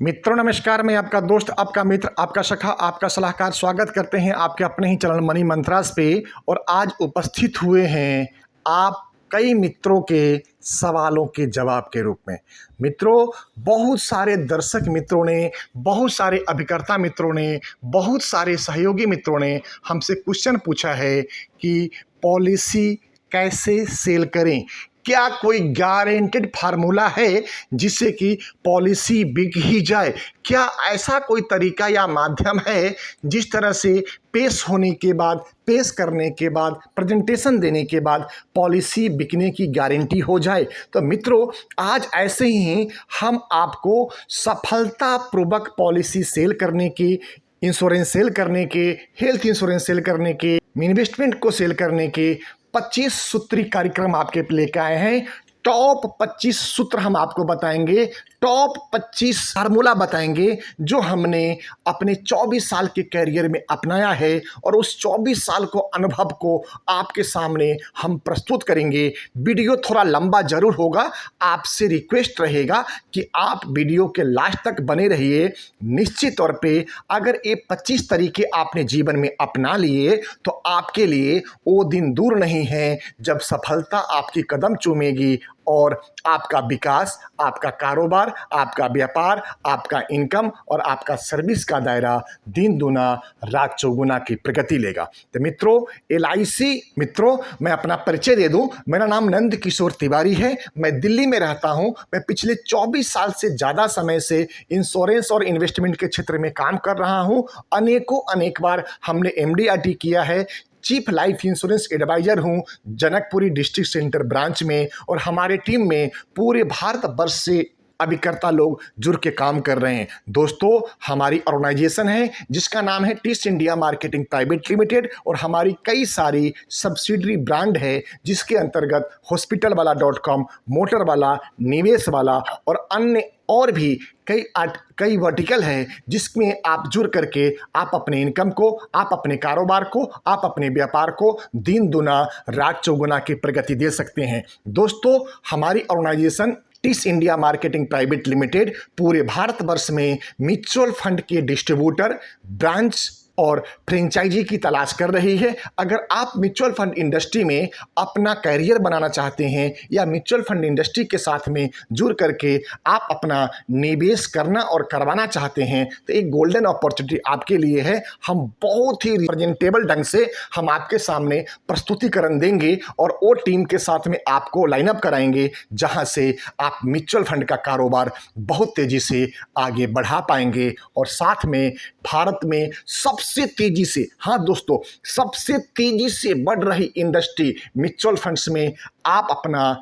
मित्रों नमस्कार। मैं आपका दोस्त, आपका मित्र, आपका सखा, आपका सलाहकार स्वागत करते हैं आपके अपने ही चैनल मनी मंत्रास पे। और आज उपस्थित हुए हैं आप कई मित्रों के सवालों के जवाब के रूप में। मित्रों, बहुत सारे दर्शक मित्रों ने, बहुत सारे अभिकर्ता मित्रों ने, बहुत सारे सहयोगी मित्रों ने हमसे क्वेश्चन पूछा है कि पॉलिसी कैसे सेल करें। क्या कोई गारंटेड फार्मूला है जिससे कि पॉलिसी बिक ही जाए? क्या ऐसा कोई तरीका या माध्यम है जिस तरह से पेश होने के बाद, पेश करने के बाद, प्रेजेंटेशन देने के बाद पॉलिसी बिकने की गारंटी हो जाए? तो मित्रों, आज ऐसे ही हम आपको सफलतापूर्वक पॉलिसी सेल करने की, इंश्योरेंस सेल करने के, हेल्थ इंश्योरेंस सेल करने के, इन्वेस्टमेंट को सेल करने के 25 सूत्री कार्यक्रम आपके लेकर आए हैं। टॉप 25 सूत्र हम आपको बताएंगे, टॉप 25 फार्मूला बताएंगे जो हमने अपने 24 साल के कैरियर में अपनाया है और उस 24 साल को अनुभव को आपके सामने हम प्रस्तुत करेंगे। वीडियो थोड़ा लंबा जरूर होगा, आपसे रिक्वेस्ट रहेगा कि आप वीडियो के लास्ट तक बने रहिए। निश्चित तौर पे अगर ये 25 तरीके आपने जीवन में अपना लिए तो आपके लिए वो दिन दूर नहीं है जब सफलता आपकी कदम चूमेगी और आपका विकास, आपका कारोबार, आपका व्यापार, आपका इनकम और आपका सर्विस का दायरा दिन दूना रात चौगुना की प्रगति लेगा। तो मित्रों, LIC मित्रों, मैं अपना परिचय दे दूं। मेरा नाम नंद किशोर तिवारी है। मैं दिल्ली में रहता हूं। मैं पिछले 24 साल से ज़्यादा समय से इंश्योरेंस और इन्वेस्टमेंट के क्षेत्र में काम कर रहा हूं। अनेक बार हमने MDRT किया है। चीफ लाइफ इंश्योरेंस एडवाइजर हूं जनकपुरी डिस्ट्रिक्ट सेंटर ब्रांच में, और हमारे टीम में पूरे भारत वर्ष से अभिकर्ता लोग जुड़ के काम कर रहे हैं। दोस्तों, हमारी ऑर्गेनाइजेशन है जिसका नाम है Tis India marketing private limited, और हमारी कई सारी सब्सिडरी ब्रांड है जिसके अंतर्गत हॉस्पिटल वाला .com, मोटर वाला, निवेश वाला और अन्य और भी कई वर्टिकल है जिसमें आप जुड़ करके आप अपने इनकम को, आप अपने कारोबार को, आप अपने व्यापार को दिन दुना रात चौगुना की प्रगति दे सकते हैं। दोस्तों, हमारी organization Tis India marketing private limited पूरे भारतवर्ष में म्यूचुअल फंड के डिस्ट्रीब्यूटर, ब्रांच और फ्रेंचाइजी की तलाश कर रही है। अगर आप म्यूचुअल फंड इंडस्ट्री में अपना कैरियर बनाना चाहते हैं या म्यूचुअल फंड इंडस्ट्री के साथ में जुड़ करके आप अपना निवेश करना और करवाना चाहते हैं तो एक गोल्डन अपॉर्चुनिटी आपके लिए है। हम बहुत ही रिप्रेजेंटेबल ढंग से हम आपके सामने प्रस्तुतिकरण देंगे और वो टीम के साथ में आपको लाइनअप कराएंगे जहां से आप म्यूचुअल फंड का कारोबार बहुत तेजी से आगे बढ़ा पाएंगे और साथ में भारत में सबसे तेजी से, हाँ दोस्तों, सबसे तेजी से बढ़ रही इंडस्ट्री म्यूचुअल फंड्स में आप अपना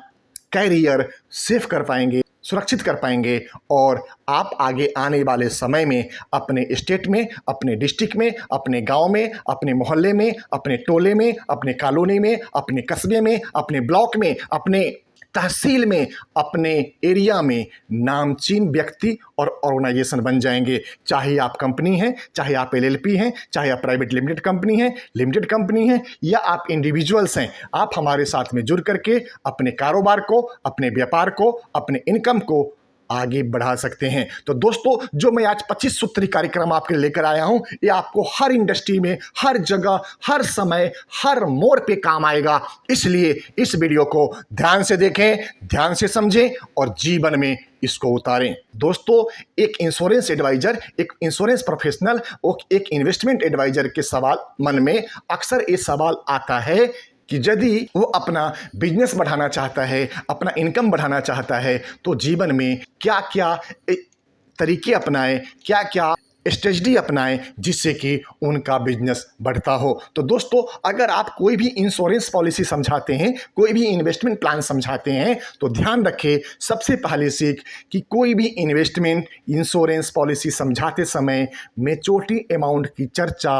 कैरियर सेव कर पाएंगे, सुरक्षित कर पाएंगे और आप आगे आने वाले समय में अपने स्टेट में, अपने डिस्ट्रिक्ट में, अपने गांव में, अपने मोहल्ले में, अपने टोले में, अपने कॉलोनी में, अपने कस्बे में, अपने ब्लॉक में, अपने तहसील में, अपने एरिया में नामचीन व्यक्ति और ऑर्गेनाइजेशन बन जाएंगे। चाहे आप कंपनी हैं, चाहे आप LLP हैं, चाहे आप प्राइवेट लिमिटेड कंपनी हैं या आप इंडिविजुअल्स हैं, आप हमारे साथ में जुड़ करके अपने कारोबार को, अपने व्यापार को, अपने इनकम को आगे बढ़ा सकते हैं। तो दोस्तों, जो मैं आज 25 सूत्री कार्यक्रम आपके लेकर आया हूं, ये आपको हर इंडस्ट्री में, हर जगह, हर समय, हर मोड़ पे काम आएगा। इसलिए इस वीडियो को ध्यान से देखें, ध्यान से समझें और जीवन में इसको उतारें। दोस्तों, एक इंश्योरेंस एडवाइजर, एक इंश्योरेंस प्रोफेशनल और एक इन्वेस्टमेंट एडवाइजर के सवाल मन में अक्सर ये सवाल आता है कि यदि वो अपना बिजनेस बढ़ाना चाहता है, अपना इनकम बढ़ाना चाहता है तो जीवन में क्या क्या तरीके अपनाएं, क्या क्या स्ट्रेटजी अपनाएं जिससे कि उनका बिजनेस बढ़ता हो। तो दोस्तों, अगर आप कोई भी इंश्योरेंस पॉलिसी समझाते हैं, कोई भी इन्वेस्टमेंट प्लान समझाते हैं तो ध्यान रखें, सबसे पहले सीख कि कोई भी इन्वेस्टमेंट इंश्योरेंस पॉलिसी समझाते समय मैच्योरिटी अमाउंट की चर्चा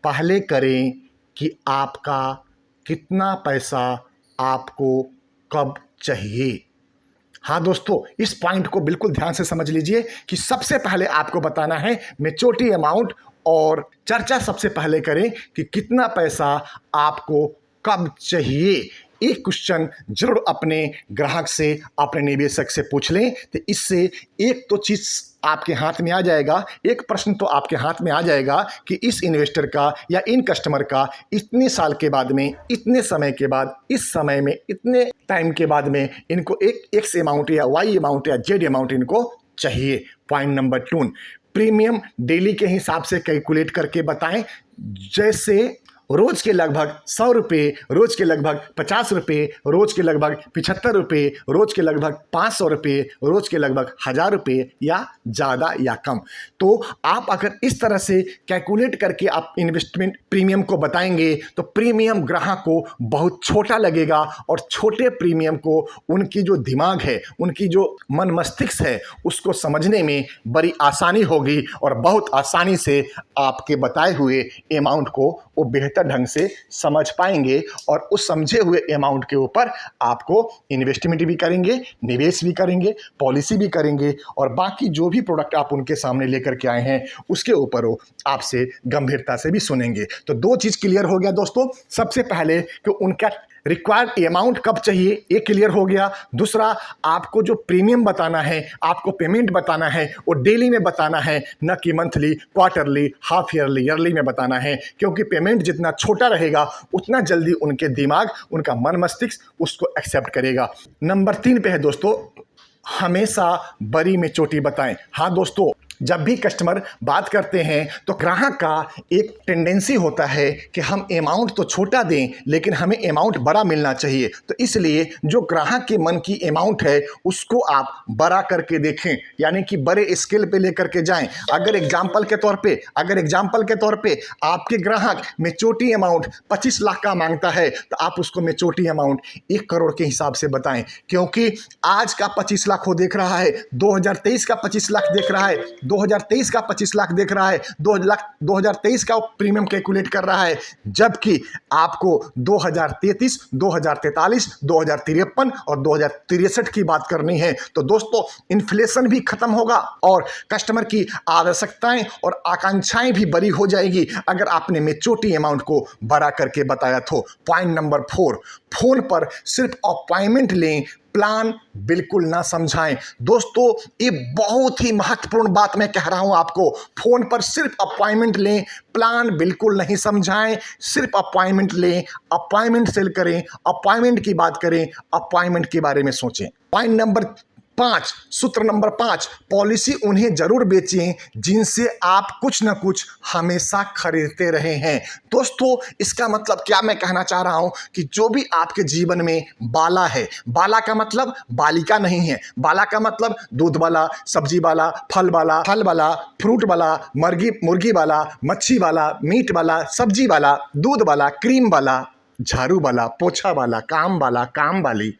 पहले करें कि आपका कितना पैसा आपको कब चाहिए। हाँ दोस्तों, इस पॉइंट को बिल्कुल ध्यान से समझ लीजिए कि सबसे पहले आपको बताना है मैच्योरिटी अमाउंट, और चर्चा सबसे पहले करें कि कितना पैसा आपको कब चाहिए। एक क्वेश्चन जरूर अपने ग्राहक से, अपने निवेशक से पूछ लें। तो इससे एक तो चीज़ आपके हाथ में आ जाएगा, एक प्रश्न तो आपके हाथ में आ जाएगा कि इस इन्वेस्टर का या इन कस्टमर का इतने साल के बाद में, इतने समय के बाद, इस समय में, इतने टाइम के बाद में इनको एक एक्स अमाउंट या वाई अमाउंट या जेड अमाउंट इनको चाहिए। पॉइंट नंबर 2, प्रीमियम डेली के हिसाब से कैलकुलेट करके बताएं। जैसे रोज के लगभग 100 रुपये, रोज के लगभग 50 रुपये, रोज के लगभग 75 रुपये, रोज के लगभग 500 रुपये, रोज के लगभग 1000 रुपये या ज़्यादा या कम। तो आप अगर इस तरह से कैलकुलेट करके आप इन्वेस्टमेंट प्रीमियम को बताएंगे तो प्रीमियम ग्राहक को बहुत छोटा लगेगा और छोटे प्रीमियम को उनकी जो दिमाग है, उनकी जो मन मस्तिष्क है, उसको समझने में बड़ी आसानी होगी और बहुत आसानी से आपके बताए हुए अमाउंट को वो बेहतर ढंग से समझ पाएंगे और उस समझे हुए अमाउंट के ऊपर आपको इन्वेस्टमेंट भी करेंगे, निवेश भी करेंगे, पॉलिसी भी करेंगे और बाकी जो भी प्रोडक्ट आप उनके सामने लेकर के आए हैं उसके ऊपर वो आपसे गंभीरता से भी सुनेंगे। तो 2 चीज़ क्लियर हो गया दोस्तों। सबसे पहले कि उनका रिक्वायर्ड अमाउंट कब चाहिए, ये क्लियर हो गया। दूसरा, आपको जो प्रीमियम बताना है, आपको पेमेंट बताना है, वो डेली में बताना है, न कि monthly, quarterly, half yearly, yearly में बताना है। क्योंकि पेमेंट जितना छोटा रहेगा उतना जल्दी उनके दिमाग, उनका मन मस्तिष्क उसको एक्सेप्ट करेगा। नंबर 3 पे है दोस्तों, हमेशा बड़ी में चोटी बताएं। हाँ दोस्तों, जब भी कस्टमर बात करते हैं तो ग्राहक का एक टेंडेंसी होता है कि हम अमाउंट तो छोटा दें लेकिन हमें अमाउंट बड़ा मिलना चाहिए। तो इसलिए जो ग्राहक के मन की अमाउंट है उसको आप बड़ा करके देखें, यानी कि बड़े स्केल पे लेकर के जाएं। अगर एग्जाम्पल के तौर पे आपके ग्राहक मेच्योरिटी अमाउंट 25 लाख का मांगता है तो आप उसको मेच्योरिटी अमाउंट 1 करोड़ के हिसाब से बताएं। क्योंकि आज का 25 लाख वो देख रहा है, 2023 का 25 लाख देख रहा है, 2023 का 25 लाख देख रहा है, 2023 का प्रीमियम कैलकुलेट कर रहा है, जबकि आपको 2033, 2043, 2053 और 2063 की बात करनी है। तो दोस्तों, इन्फ्लेशन भी खत्म होगा और कस्टमर की आवश्यकताएं और आकांक्षाएं भी बड़ी हो जाएगी अगर आपने मेच्योरिटी अमाउंट को बड़ा करके बताया तो। पॉइंट नंबर 4, फोन पर सिर्फ अपॉइंटमेंट लें, प्लान बिल्कुल ना समझाएं। दोस्तों, ये बहुत ही महत्वपूर्ण बात मैं कह रहा हूं आपको। फोन पर सिर्फ अपॉइंटमेंट लें, प्लान बिल्कुल नहीं समझाएं। सिर्फ अपॉइंटमेंट लें, अपॉइंटमेंट सेल करें, अपॉइंटमेंट की बात करें, अपॉइंटमेंट के बारे में सोचें। पॉइंट नंबर 5, सूत्र नंबर 5, पॉलिसी उन्हें जरूर बेचें जिनसे आप कुछ ना कुछ हमेशा खरीदते रहे हैं। दोस्तों, इसका मतलब क्या मैं कहना चाह रहा हूं कि जो भी आपके जीवन में बाला है, बाला का मतलब बालिका नहीं है, बाला का मतलब दूध वाला, सब्जी वाला, फल वाला, फ्रूट वाला, मुर्गी वाला, मच्छी वाला, मीट वाला, सब्जी वाला, दूध वाला, क्रीम वाला, झाड़ू वाला, पोछा वाला, काम वाला, काम वाली,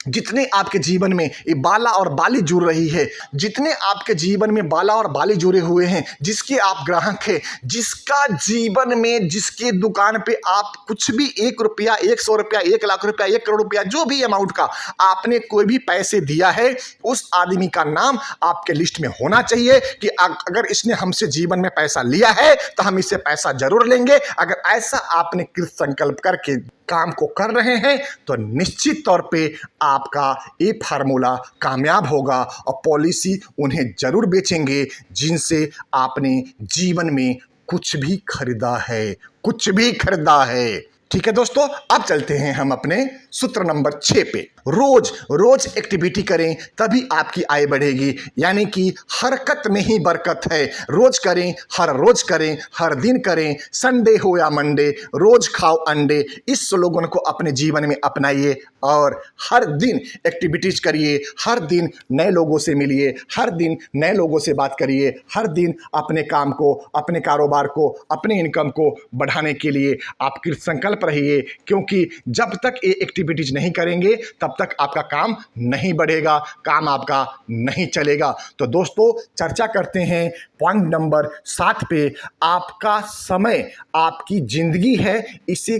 जितने आपके जीवन में ये बाला और बाली जुड़ रही है, जितने आपके जीवन में बाला और बाली जुड़े हुए हैं, जिसके आप ग्राहक हैं, जिसका जीवन में, जिसके दुकान पे आप कुछ भी 1 रुपया, 100 रुपया, 1 लाख रुपया, 1 करोड़ रुपया, जो भी अमाउंट का आपने कोई भी पैसे दिया है, उस आदमी का नाम आपके लिस्ट में होना चाहिए कि अगर इसने हमसे जीवन में पैसा लिया है तो हम इससे पैसा जरूर लेंगे। अगर ऐसा आपने कृत संकल्प करके काम को कर रहे हैं तो निश्चित तौर पे आपका ये फार्मूला कामयाब होगा और पॉलिसी उन्हें जरूर बेचेंगे जिनसे आपने जीवन में कुछ भी खरीदा है। ठीक है दोस्तों, अब चलते हैं हम अपने सूत्र नंबर 6 पे। रोज एक्टिविटी करें तभी आपकी आय बढ़ेगी, यानी कि हरकत में ही बरकत है। रोज करें, हर रोज करें, हर दिन करें, संडे हो या मंडे, रोज खाओ अंडे। इस स्लोगन को अपने जीवन में अपनाइए और हर दिन एक्टिविटीज करिए, हर दिन नए लोगों से मिलिए, हर दिन नए लोगों से बात करिए, हर दिन अपने काम को, अपने कारोबार को, अपने इनकम को बढ़ाने के लिए आप कृत संकल्प रहिए। क्योंकि जब तक ये एक्टिविटीज नहीं करेंगे तब तक आपका काम नहीं बढ़ेगा, काम आपका नहीं चलेगा। तो दोस्तों, चर्चा करते हैं पॉइंट नंबर 7 पे। आपका समय आपकी जिंदगी है, इसे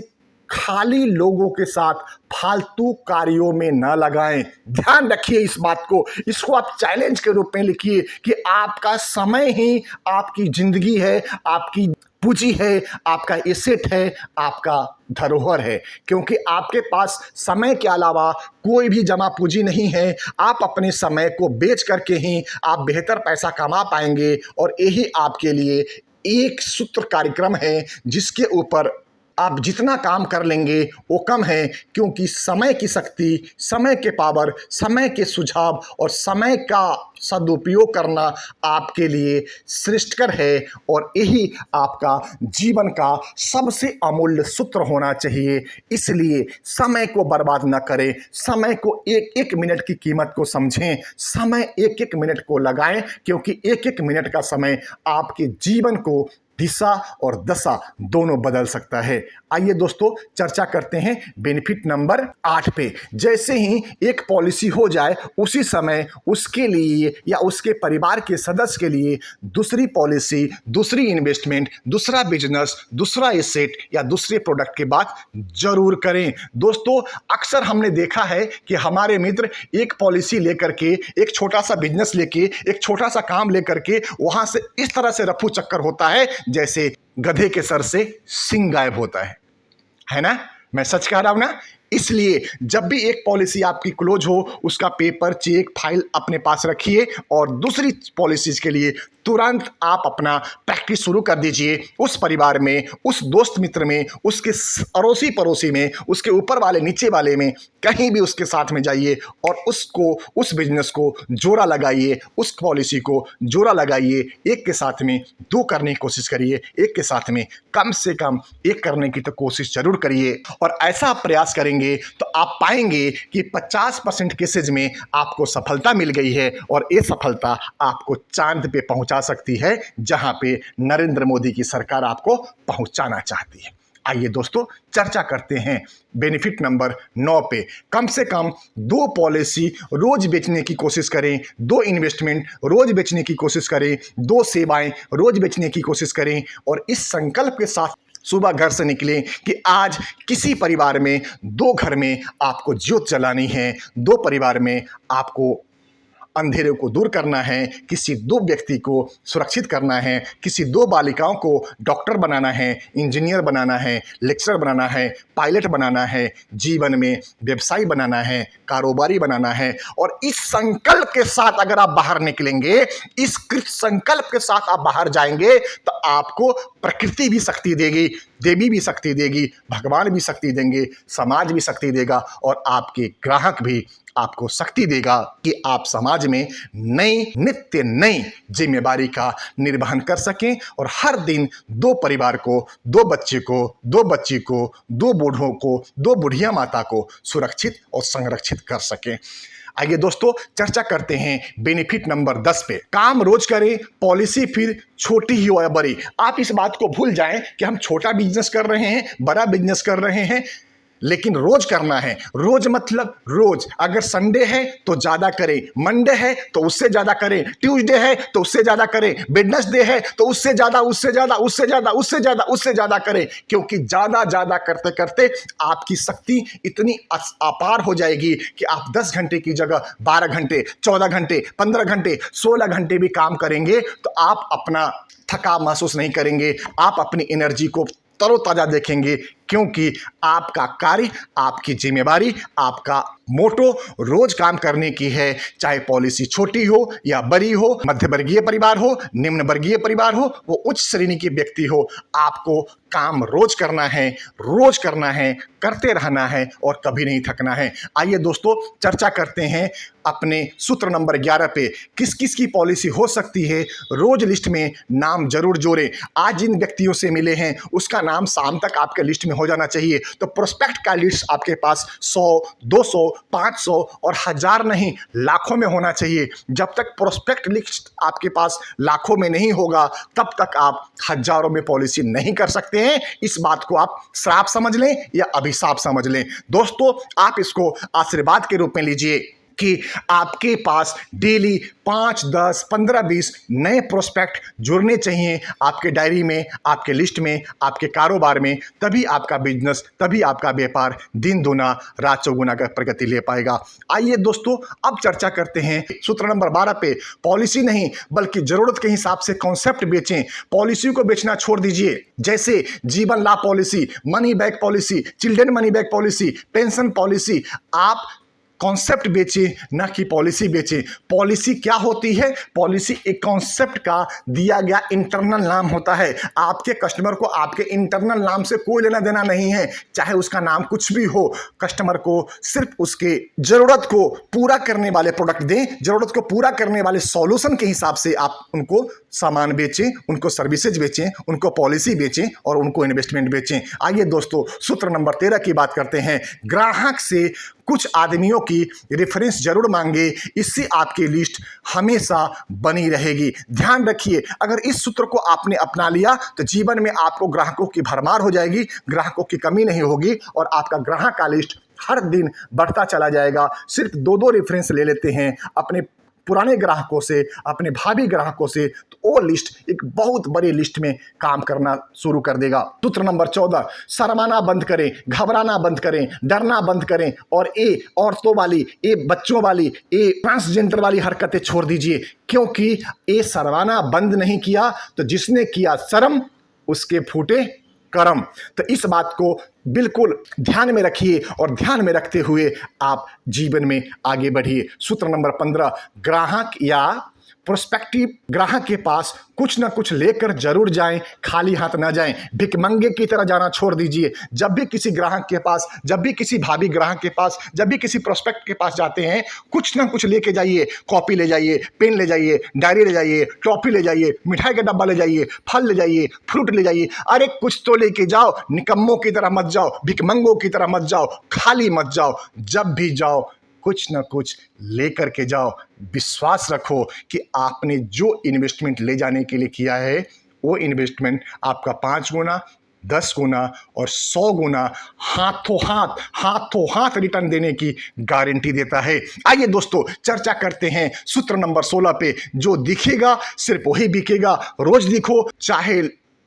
खाली लोगों के साथ फालतू कार्यों में न लगाएं। ध्यान रखिए इस बात को, इसको आप चैलेंज के रूप में लिखिए कि आपका समय ही आपकी जिंदगी है, आपकी पूंजी है, आपका एसेट है, आपका धरोहर है। क्योंकि आपके पास समय के अलावा कोई भी जमा पूंजी नहीं है। आप अपने समय को बेच करके ही आप बेहतर पैसा कमा पाएंगे। और यही आपके लिए एक सूत्र कार्यक्रम है जिसके ऊपर आप जितना काम कर लेंगे वो कम है। क्योंकि समय की शक्ति, समय के पावर, समय के सुझाव और समय का सदुपयोग करना आपके लिए श्रेष्ठकर है। और यही आपका जीवन का सबसे अमूल्य सूत्र होना चाहिए। इसलिए समय को बर्बाद न करें, समय को एक एक मिनट की कीमत को समझें, समय एक एक मिनट को लगाएं। क्योंकि एक एक मिनट का समय आपके जीवन को दिशा और दशा दोनों बदल सकता है। आइए दोस्तों चर्चा करते हैं बेनिफिट नंबर 8 पे। जैसे ही एक पॉलिसी हो जाए उसी समय उसके लिए या उसके परिवार के सदस्य के लिए दूसरी पॉलिसी, दूसरी इन्वेस्टमेंट, दूसरा बिजनेस, दूसरा एसेट या दूसरे प्रोडक्ट की बात जरूर करें। दोस्तों अक्सर हमने देखा है कि हमारे मित्र एक पॉलिसी लेकर के, एक छोटा सा बिजनेस लेके, एक छोटा सा काम लेकर के वहां से इस तरह से रफू चक्कर होता है जैसे गधे के सर से सींग गायब होता है ना? मैं सच कह रहा हूं ना? इसलिए जब भी एक पॉलिसी आपकी क्लोज हो उसका पेपर, चेक, फाइल अपने पास रखिए और दूसरी पॉलिसीज के लिए तुरंत आप अपना प्रैक्टिस शुरू कर दीजिए। उस परिवार में, उस दोस्त मित्र में, उसके अड़ोसी पड़ोसी में, उसके ऊपर वाले नीचे वाले में, कहीं भी उसके साथ में जाइए और उसको, उस बिजनेस को जोड़ा लगाइए, उस पॉलिसी को जोड़ा लगाइए। एक के साथ में दो करने की कोशिश करिए, एक के साथ में कम से कम एक करने की तो कोशिश जरूर करिए। और ऐसा आप प्रयास करेंगे तो आप पाएंगे कि 50% केसेज में आपको सफलता मिल गई है। और ये सफलता आपको चांद पे पहुंचा सकती है जहां पे नरेंद्र मोदी की सरकार आपको पहुंचाना चाहती है। आइए दोस्तों चर्चा करते हैं बेनिफिट नंबर 9 पे। कम से कम 2 पॉलिसी रोज बेचने की कोशिश करें, 2 इन्वेस्टमेंट रोज बेचने की कोशिश करें, 2 सेवाएं रोज बेचने की कोशिश करें। और इस संकल्प के साथ सुबह घर से निकलें कि आज किसी परिवार में, 2 घर में आपको ज्योत जलानी है, 2 परिवार में आपको अंधेरे को दूर करना है, किसी 2 व्यक्ति को सुरक्षित करना है, किसी 2 बालिकाओं को डॉक्टर बनाना है, इंजीनियर बनाना है, लेक्चरर बनाना है, पायलट बनाना है, जीवन में व्यवसायी बनाना है, कारोबारी बनाना है। और इस संकल्प के साथ अगर आप बाहर निकलेंगे, इस कृत संकल्प के साथ आप बाहर जाएंगे तो आपको प्रकृति भी शक्ति देगी, देवी भी शक्ति देगी, भगवान भी शक्ति देंगे, समाज भी शक्ति देगा और आपके ग्राहक भी आपको शक्ति देगा कि आप समाज में नित्य नई जिम्मेदारी का निर्वहन कर सकें और हर दिन 2 परिवार को, 2 बच्चे को, 2 बच्ची को, 2 बूढ़ों को, 2 बुढ़िया माता को सुरक्षित और संरक्षित कर सकें। आइए दोस्तों चर्चा करते हैं बेनिफिट नंबर 10 पे। काम रोज करें, पॉलिसी फिर छोटी ही हो या बड़ी। आप इस बात को भूल जाएं कि हम छोटा बिजनेस कर रहे हैं, बड़ा बिजनेस कर रहे हैं, लेकिन रोज करना है। रोज मतलब रोज। अगर संडे है तो ज्यादा करें, मंडे है तो उससे ज्यादा करें, ट्यूसडे है तो उससे ज्यादा करें, वेडनेसडे है तो उससे ज्यादा, उससे ज्यादा, उससे ज्यादा, उससे ज्यादा, उससे ज्यादा करें। क्योंकि ज्यादा ज्यादा करते करते आपकी शक्ति इतनी अपार हो जाएगी कि आप 10 घंटे की जगह 12 घंटे, 14 घंटे, 15 घंटे, 16 घंटे भी काम करेंगे तो आप अपना थका महसूस नहीं करेंगे। आप अपनी एनर्जी को तरोताजा देखेंगे। क्योंकि आपका कार्य, आपकी जिम्मेदारी, आपका मोटो रोज काम करने की है। चाहे पॉलिसी छोटी हो या बड़ी हो, मध्य वर्गीय परिवार हो, निम्न वर्गीय परिवार हो, वो उच्च श्रेणी के व्यक्ति हो, आपको काम रोज करना है, रोज करना है, करते रहना है और कभी नहीं थकना है। आइए दोस्तों चर्चा करते हैं अपने सूत्र नंबर 11 पे। किस किस की पॉलिसी हो सकती है, रोज लिस्ट में नाम जरूर जोड़ें। आज जिन व्यक्तियों से मिले हैं उसका नाम शाम तक आपके लिस्ट में हो जाना चाहिए। तो प्रोस्पेक्ट का लिस्ट आपके पास 100, 200, 500 और 1000 नहीं, लाखों में होना चाहिए। जब तक प्रोस्पेक्ट लिस्ट आपके पास लाखों में नहीं होगा तब तक आप हजारों में पॉलिसी नहीं कर सकते हैं। इस बात को आप श्राप समझ लें या अभिशाप समझ लें। दोस्तों आप इसको आशीर्वाद के रूप में लीजिए। कि आपके पास डेली 5, 10, 15, 20 नए प्रोस्पेक्ट जुड़ने चाहिए आपके डायरी में, आपके लिस्ट में, आपके कारोबार में। तभी आपका बिजनेस, तभी आपका व्यापार दिन दुना रात चौगुना का प्रगति ले पाएगा। आइए दोस्तों, अब चर्चा करते हैं सूत्र नंबर 12 पे। पॉलिसी नहीं बल्कि जरूरत के हिसाब से कॉन्सेप्ट बेचें। पॉलिसी को बेचना छोड़ दीजिए, जैसे जीवन लाभ policy, money back policy, children money back policy, pension policy. आप कॉन्सेप्ट बेचें, ना कि पॉलिसी बेचें। पॉलिसी क्या होती है? पॉलिसी एक कॉन्सेप्ट का दिया गया इंटरनल नाम होता है। आपके कस्टमर को आपके इंटरनल नाम से कोई लेना देना नहीं है, चाहे उसका नाम कुछ भी हो। कस्टमर को सिर्फ उसके जरूरत को पूरा करने वाले प्रोडक्ट दें, जरूरत को पूरा करने वाले सॉल्यूशन के हिसाब से आप उनको सामान बेचें, उनको सर्विसेज बेचें, उनको पॉलिसी बेचें और उनको इन्वेस्टमेंट बेचें। आइए दोस्तों, सूत्र नंबर 13 की बात करते हैं। ग्राहक से कुछ आदमियों की रेफरेंस जरूर मांगे, इससे आपकी लिस्ट हमेशा बनी रहेगी। ध्यान रखिए, अगर इस सूत्र को आपने अपना लिया तो जीवन में आपको ग्राहकों की भरमार हो जाएगी, ग्राहकों की कमी नहीं होगी और आपका ग्राहक का लिस्ट हर दिन बढ़ता चला जाएगा। सिर्फ 2-2 रेफरेंस ले लेते हैं अपने पुराने ग्राहकों से, अपने भावी ग्राहकों से, तो वो लिस्ट एक बहुत बड़ी लिस्ट में काम करना शुरू कर देगा। सूत्र नंबर 14, शर्माना बंद करें, घबराना बंद करें, डरना बंद करें और ये औरतों वाली, ये बच्चों वाली, ये ट्रांसजेंडर वाली हरकतें छोड़ दीजिए। क्योंकि ये शर्माना बंद नहीं किया तो जिसने किया शर्म उसके फूटे कर्म। तो इस बात को बिल्कुल ध्यान में रखिए और ध्यान में रखते हुए आप जीवन में आगे बढ़िए। सूत्र नंबर 15, ग्राहक या प्रोस्पेक्टिव ग्राहक के पास कुछ ना कुछ लेकर जरूर जाएं, खाली हाथ ना जाएं। भिखमंगे की तरह जाना छोड़ दीजिए। जब भी किसी ग्राहक के पास, जब भी किसी भावी ग्राहक के पास, जब भी किसी प्रोस्पेक्ट के पास जाते हैं, कुछ ना कुछ लेके जाइए। कॉपी ले जाइए, पेन ले जाइए, डायरी ले जाइए, टॉफी ले जाइए, मिठाई का डब्बा ले जाइए, फल ले जाइए, फ्रूट ले जाइए। अरे कुछ तो लेके जाओ, निकम्मों की तरह मत जाओ, भिखमंगों की तरह मत जाओ, खाली मत जाओ। जब भी जाओ कुछ ना कुछ लेकर के जाओ। विश्वास रखो कि आपने जो इन्वेस्टमेंट ले जाने के लिए किया है वो इन्वेस्टमेंट आपका 5 गुना, 10 गुना और 100 गुना हाथों हाथ रिटर्न देने की गारंटी देता है। आइए दोस्तों, चर्चा करते हैं सूत्र नंबर 16 पे। जो दिखेगा सिर्फ वही बिकेगा। रोज दिखो, चाहे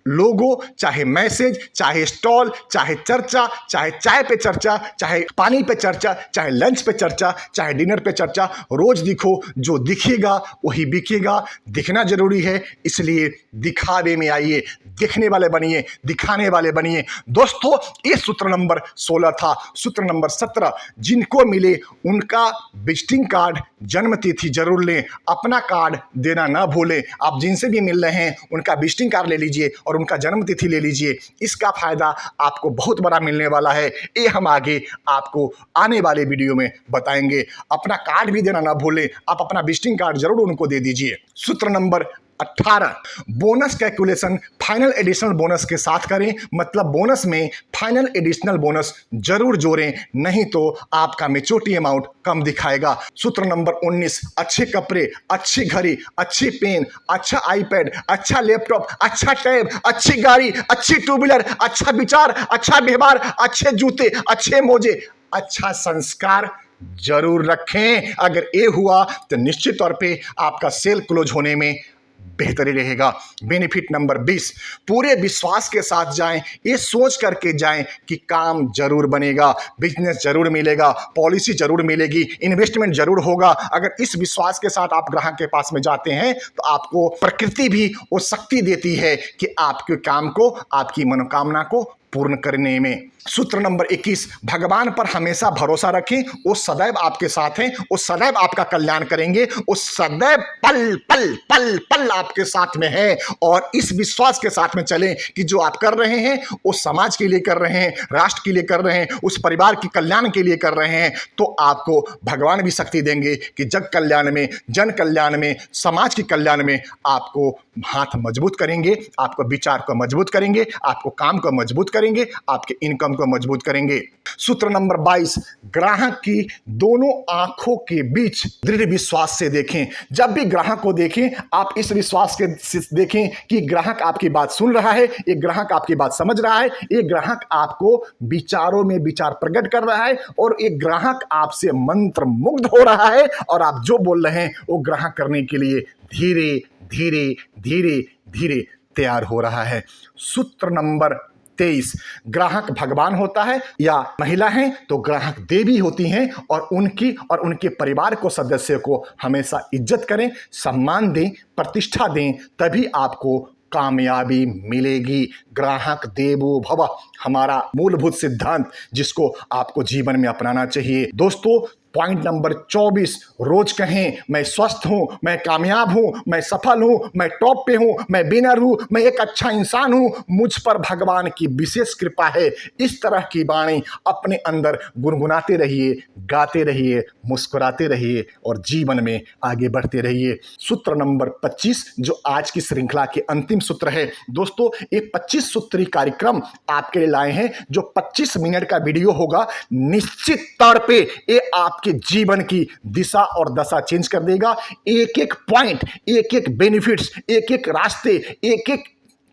लोगो, चाहे मैसेज, चाहे स्टॉल, चाहे चर्चा, चाहे चाय पे चर्चा, चाहे पानी पे चर्चा, चाहे लंच पे चर्चा, चाहे डिनर पे चर्चा। रोज दिखो, जो दिखेगा वही बिकेगा। दिखना जरूरी है, इसलिए दिखावे में आइए, दिखने वाले बनिए, दिखाने वाले बनिए। दोस्तों, ये सूत्र नंबर 16 था। सूत्र नंबर 17, जिनको मिले उनका विजिटिंग कार्ड, जन्म तिथि जरूर लें। अपना कार्ड देना ना भूलें। आप जिनसे भी मिल रहे हैं उनका विजिटिंग कार्ड ले लीजिए और उनका जन्म तिथि ले लीजिए। इसका फायदा आपको बहुत बड़ा मिलने वाला है। ये हम आगे आपको आने वाले वीडियो में बताएंगे। अपना कार्ड भी देना ना भूलें, आप अपना विजिटिंग कार्ड जरूर उनको दे दीजिए। सूत्र number 18, bonus calculation final additional bonus के साथ करें। मतलब बोनस में फाइनल एडिशनल बोनस जरूर जोड़ें, नहीं तो आपका मैच्योरिटी अमाउंट कम दिखाएगा। सूत्र नंबर 19, अच्छे कपड़े, अच्छी घड़ी, अच्छी पेन, अच्छा आईपैड, अच्छा लैपटॉप, अच्छा टैब, अच्छी गाड़ी, अच्छी टू व्हीलर, अच्छा विचार, अच्छा व्यवहार, अच्छे जूते, अच्छे मोजे, अच्छा संस्कार जरूर रखें। अगर ये हुआ तो निश्चित तौर पे आपका सेल क्लोज होने में बेहतरी रहेगा। बेनिफिट नंबर 20, पूरे विश्वास के साथ जाएं, ये सोच करके जाएं कि काम जरूर बनेगा, बिजनेस जरूर मिलेगा, पॉलिसी जरूर मिलेगी, इन्वेस्टमेंट जरूर होगा। अगर इस विश्वास के साथ आप ग्राहक के पास में जाते हैं तो आपको प्रकृति भी वो शक्ति देती है कि आपके काम को, आपकी मनोकामना को पूर्ण करने में। सूत्र नंबर 21, भगवान पर हमेशा भरोसा रखें। वो सदैव आपके साथ हैं, वो सदैव आपका कल्याण करेंगे, वो सदैव पल पल पल पल आपके साथ में है। और इस विश्वास के साथ में चलें कि जो आप कर रहे हैं वो समाज के लिए कर रहे हैं, राष्ट्र के लिए कर रहे हैं, उस परिवार के कल्याण के लिए कर रहे हैं। तो आपको भगवान भी शक्ति देंगे कि जग कल्याण में, जन कल्याण में, समाज के कल्याण में आपको हाथ मजबूत करेंगे, आपको विचार को मजबूत करेंगे, आपको काम को मजबूत करेंगे, आपके इनकम रिश्तों को मजबूत करेंगे। सूत्र नंबर 22, ग्राहक की दोनों आंखों के बीच दृढ़ विश्वास से देखें। जब भी ग्राहक को देखें, आप इस विश्वास के से देखें कि ग्राहक आपकी बात सुन रहा है, एक ग्राहक आपकी बात समझ रहा है, एक ग्राहक आपको विचारों में विचार प्रकट कर रहा है और एक ग्राहक आपसे मंत्र मुग्ध हो रहा है और आप जो बोल रहे हैं वो ग्राहक करने के लिए धीरे धीरे धीरे धीरे तैयार हो रहा है। सूत्र नंबर 23, ग्राहक भगवान होता है या महिला है तो ग्राहक देवी होती हैं और उनके परिवार को सदस्य को हमेशा इज्जत करें, सम्मान दें, प्रतिष्ठा दें, तभी आपको कामयाबी मिलेगी। ग्राहक देवो भव हमारा मूलभूत सिद्धांत जिसको आपको जीवन में अपनाना चाहिए। दोस्तों, पॉइंट नंबर 24, रोज कहें मैं स्वस्थ हूं, मैं कामयाब हूं, मैं सफल हूं, मैं टॉप पे हूं, मैं विनर हूं, मैं एक अच्छा इंसान हूं, मुझ पर भगवान की विशेष कृपा है। इस तरह की वाणी अपने अंदर गुनगुनाते रहिए, गाते रहिए, मुस्कुराते रहिए और जीवन में आगे बढ़ते रहिए। सूत्र नंबर 25 जो आज की श्रृंखला के अंतिम सूत्र है। दोस्तों, ये 25 सूत्री कार्यक्रम आपके लिए लाए हैं जो 25 मिनट का वीडियो होगा। निश्चित तौर पे ये आपके जीवन की दिशा और दशा चेंज कर देगा। एक एक पॉइंट, एक एक बेनिफिट्स, एक एक रास्ते, एक एक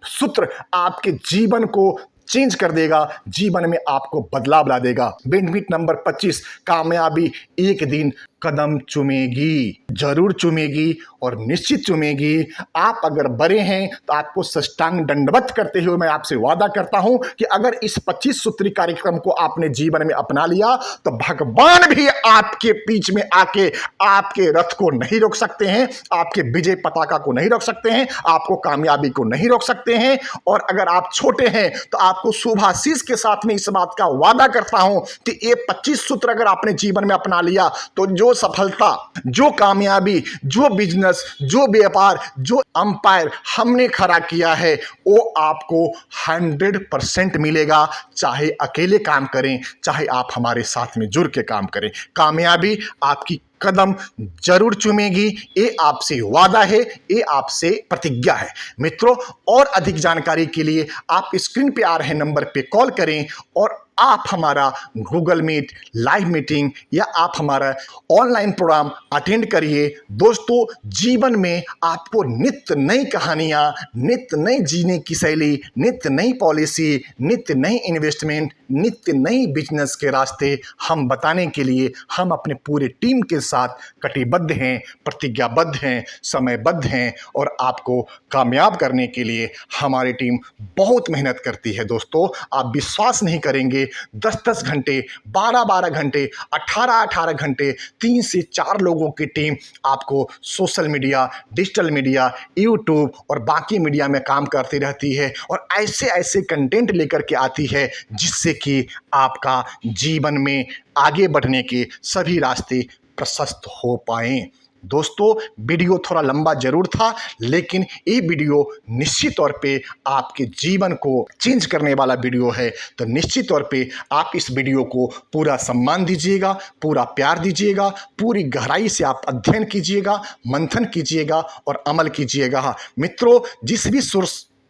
सूत्र आपके जीवन को चेंज कर देगा, जीवन में आपको बदलाव ला देगा। बेनिफिट नंबर 25, कामयाबी एक दिन कदम चूमेगी, जरूर चूमेगी और निश्चित चूमेगी। आप अगर बड़े हैं तो आपको साष्टांग दंडवत करते हुए मैं आपसे वादा करता हूं कि अगर इस 25 सूत्री कार्यक्रम को आपने जीवन में अपना लिया तो भगवान भी आपके बीच में आके आपके रथ को नहीं रोक सकते हैं, आपके विजय पताका को नहीं रोक सकते हैं, आपको कामयाबी को नहीं रोक सकते हैं। और अगर आप छोटे हैं तो आपको शुभाशीष के साथ में इस बात का वादा करता हूं कि ये 25 सूत्र अगर आपने जीवन में अपना लिया तो जो सफलता, जो कामयाबी, जो बिजनेस, जो व्यापार, जो अंपायर हमने खड़ा किया है वो आपको 100% मिलेगा। चाहे अकेले काम करें, चाहे आप हमारे साथ में जुड़ के काम करें, कामयाबी आपकी कदम जरूर चूमेगी। ये आपसे वादा है, ये आपसे प्रतिज्ञा है। मित्रों, और अधिक जानकारी के लिए आप स्क्रीन पे आ रहे नंबर पे कॉल करें और आप हमारा गूगल मीट लाइव मीटिंग या आप हमारा ऑनलाइन प्रोग्राम अटेंड करिए। दोस्तों, जीवन में आपको नित्य नई कहानियाँ, नित्य नई जीने की शैली, नित्य नई पॉलिसी, नित्य नई इन्वेस्टमेंट, नित्य नई बिजनेस के रास्ते हम बताने के लिए हम अपने पूरे टीम के साथ कटिबद्ध हैं, प्रतिज्ञाबद्ध हैं, समयबद्ध हैं और आपको कामयाब करने के लिए हमारी टीम बहुत मेहनत करती है। दोस्तों, आप विश्वास नहीं करेंगे, 10-10 घंटे, 12-12 घंटे, 18-18 घंटे, 3 से 4 लोगों की टीम आपको social media, digital media, YouTube और बाकी मीडिया में काम करती रहती है और ऐसे ऐसे कंटेंट लेकर के आती है जिससे कि आपका जीवन में आगे बढ़ने के सभी रास्ते प्रशस्त हो पाएं। दोस्तों, वीडियो थोड़ा लंबा जरूर था लेकिन ये वीडियो निश्चित तौर पे आपके जीवन को चेंज करने वाला वीडियो है। तो निश्चित तौर पे आप इस वीडियो को पूरा सम्मान दीजिएगा, पूरा प्यार दीजिएगा, पूरी गहराई से आप अध्ययन कीजिएगा, मंथन कीजिएगा और अमल कीजिएगा। मित्रों, जिस भी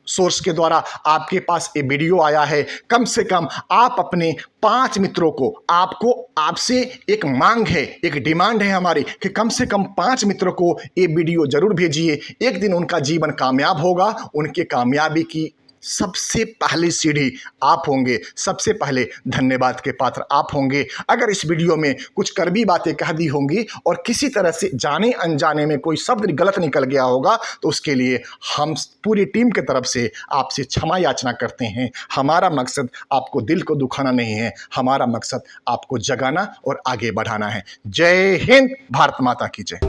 सोर्स के द्वारा आपके पास ये वीडियो आया है, कम से कम आप अपने 5 मित्रों को, आपसे एक मांग है, एक डिमांड है हमारी कि कम से कम 5 मित्रों को ये वीडियो जरूर भेजिए। एक दिन उनका जीवन कामयाब होगा, उनके कामयाबी की सबसे पहली सीढ़ी आप होंगे, सबसे पहले धन्यवाद के पात्र आप होंगे। अगर इस वीडियो में कुछ कड़वी बातें कह दी होंगी और किसी तरह से जाने अनजाने में कोई शब्द गलत निकल गया होगा तो उसके लिए हम पूरी टीम की तरफ से आपसे क्षमा याचना करते हैं। हमारा मकसद आपको दिल को दुखाना नहीं है, हमारा मकसद आपको जगाना और आगे बढ़ाना है। जय हिंद, भारत माता की जय।